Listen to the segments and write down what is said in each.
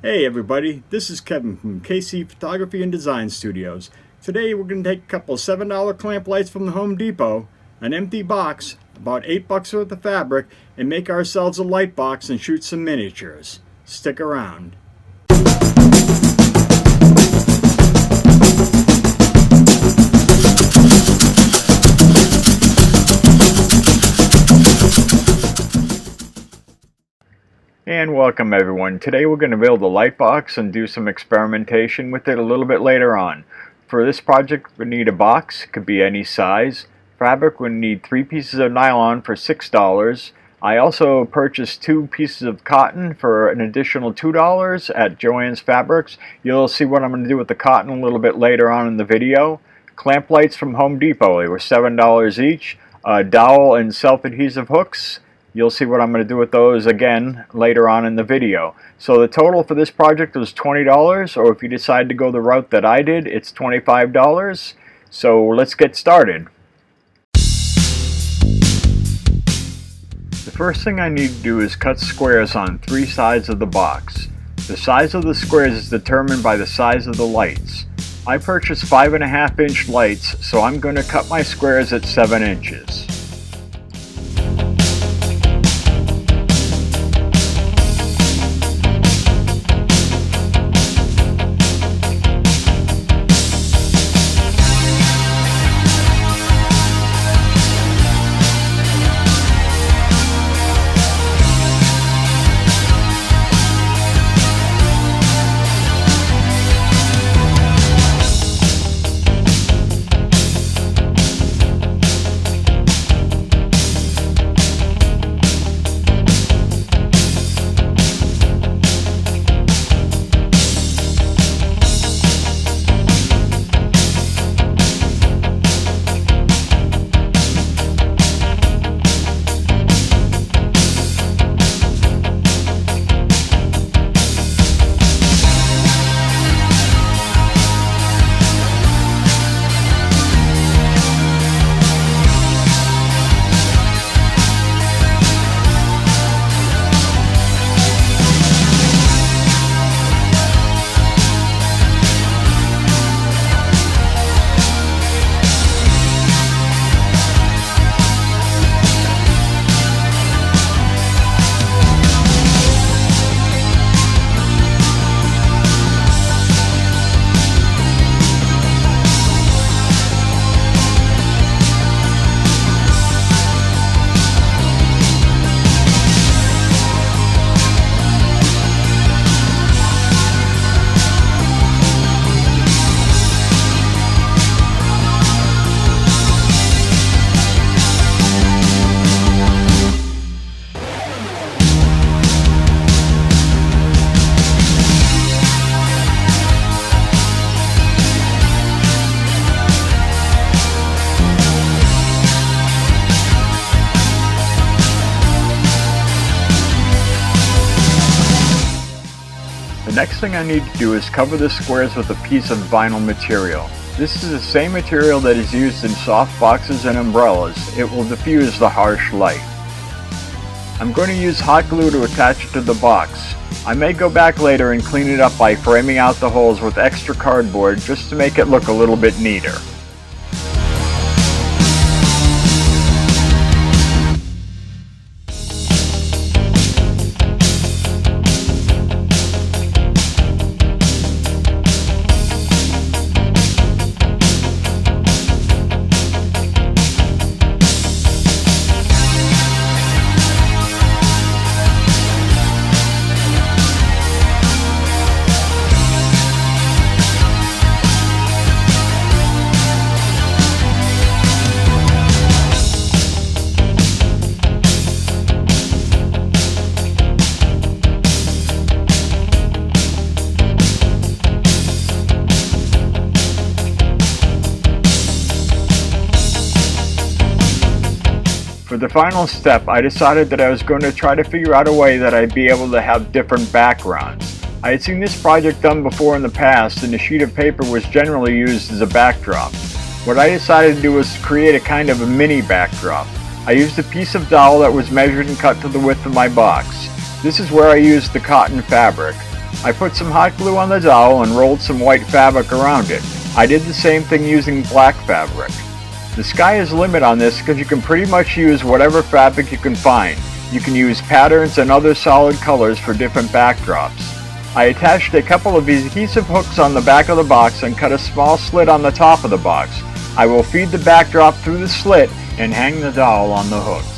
Hey everybody, this is Kevin from KC Photography and Design Studios. Today we're going to take a couple of $7 clamp lights from the Home Depot, an empty box, about $8 worth of fabric, and make ourselves a light box and shoot some miniatures. Stick around. And welcome everyone. Today we're going to build a light box and do some experimentation with it a little bit later on. For this project we need a box, it could be any size. Fabric, we need 3 pieces of nylon for $6. I also purchased 2 pieces of cotton for an additional $2 at Joann's Fabrics. You'll see what I'm going to do with the cotton a little bit later on in the video. Clamp lights from Home Depot, they were $7 each. Dowel and self-adhesive hooks. You'll see what I'm going to do with those again later on in the video. So the total for this project was $20, or if you decide to go the route that I did, it's $25. So let's get started. The first thing I need to do is cut squares on 3 sides of the box. The size of the squares is determined by the size of the lights. I purchased 5.5-inch lights, so I'm going to cut my squares at 7 inches. The next thing I need to do is cover the squares with a piece of vinyl material. This is the same material that is used in soft boxes and umbrellas. It will diffuse the harsh light. I'm going to use hot glue to attach it to the box. I may go back later and clean it up by framing out the holes with extra cardboard just to make it look a little bit neater. For the final step, I decided that I was going to try to figure out a way that I'd be able to have different backgrounds. I had seen this project done before in the past, and a sheet of paper was generally used as a backdrop. What I decided to do was create a kind of a mini backdrop. I used a piece of dowel that was measured and cut to the width of my box. This is where I used the cotton fabric. I put some hot glue on the dowel and rolled some white fabric around it. I did the same thing using black fabric. The sky is the limit on this because you can pretty much use whatever fabric you can find. You can use patterns and other solid colors for different backdrops. I attached a couple of adhesive hooks on the back of the box and cut a small slit on the top of the box. I will feed the backdrop through the slit and hang the dowel on the hooks.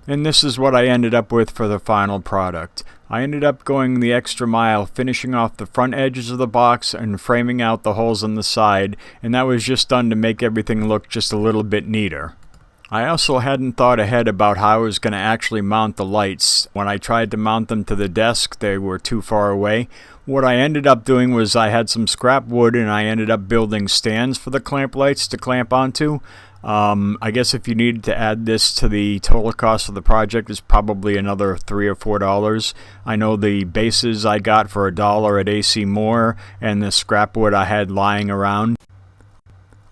And this is what I ended up with for the final product. I ended up going the extra mile, finishing off the front edges of the box and framing out the holes on the side, and that was just done to make everything look just a little bit neater. I also hadn't thought ahead about how I was going to actually mount the lights. When I tried to mount them to the desk, they were too far away. What I ended up doing was I had some scrap wood and I ended up building stands for the clamp lights to clamp onto. I guess if you needed to add this to the total cost of the project, is probably another $3 or $4. I know the bases I got for $1 at AC Moore and the scrap wood I had lying around.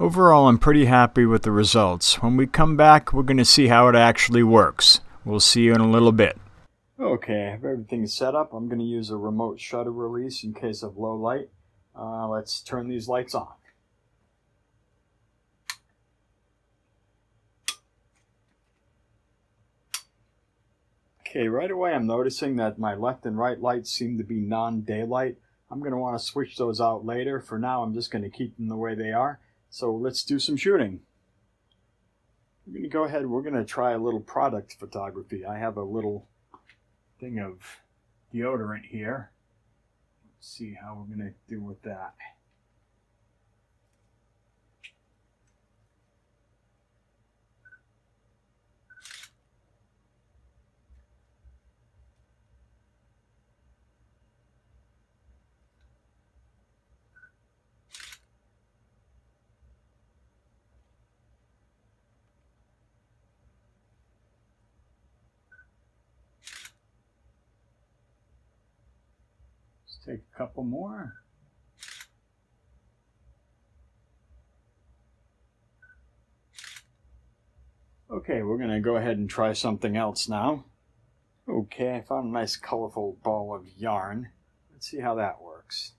Overall, I'm pretty happy with the results. When we come back, we're going to see how it actually works. We'll see you in a little bit. Okay, I have everything set up. I'm going to use a remote shutter release in case of low light. Let's turn these lights on. Okay, right away I'm noticing that my left and right lights seem to be non-daylight. I'm going to want to switch those out later. For now, I'm just going to keep them the way they are. So let's do some shooting. I'm going to go ahead, we're going to try a little product photography. I have a little thing of deodorant here. Let's see how we're going to do with that. Take a couple more. Okay, we're going to go ahead and try something else now. Okay, I found a nice colorful ball of yarn. Let's see how that works.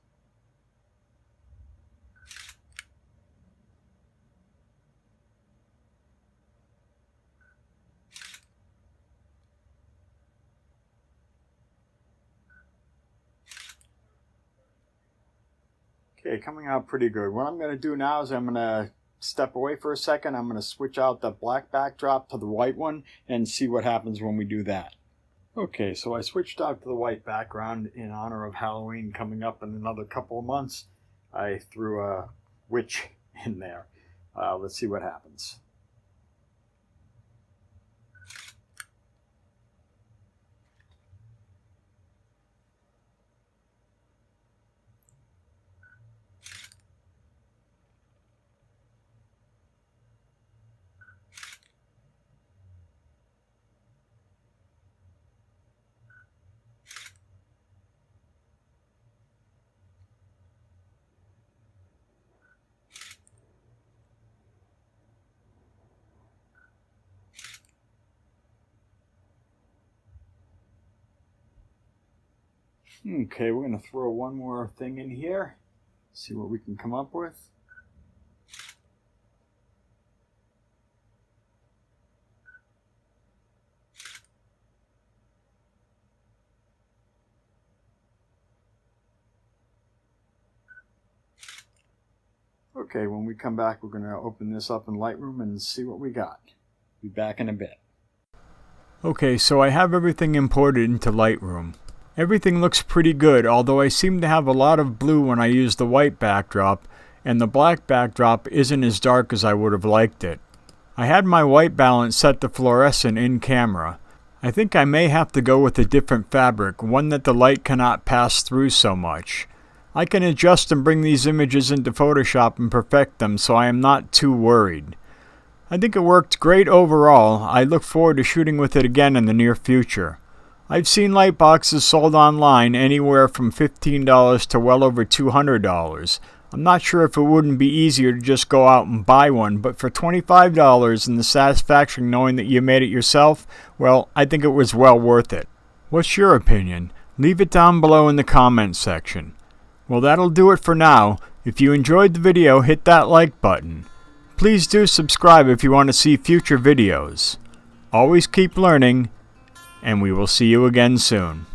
Okay, coming out pretty good. What I'm going to do now is I'm going to step away for a second. I'm going to switch out the black backdrop to the white one and see what happens when we do that. Okay, so I switched out to the white background in honor of Halloween coming up in another couple of months. I threw a witch in there. Let's see what happens. Okay, we're going to throw one more thing in here, see what we can come up with. Okay, when we come back, we're going to open this up in Lightroom and see what we got. Be back in a bit. Okay, so I have everything imported into Lightroom. Everything looks pretty good, although I seem to have a lot of blue when I use the white backdrop, and the black backdrop isn't as dark as I would have liked it. I had my white balance set to fluorescent in camera. I think I may have to go with a different fabric, one that the light cannot pass through so much. I can adjust and bring these images into Photoshop and perfect them, so I am not too worried. I think it worked great overall. I look forward to shooting with it again in the near future. I've seen Lightboxes sold online anywhere from $15 to well over $200. I'm not sure if it wouldn't be easier to just go out and buy one, but for $25 and the satisfaction knowing that you made it yourself, well, I think it was well worth it. What's your opinion? Leave it down below in the comments section. Well, that'll do it for now. If you enjoyed the video, hit that like button. Please do subscribe if you want to see future videos. Always keep learning, and we will see you again soon.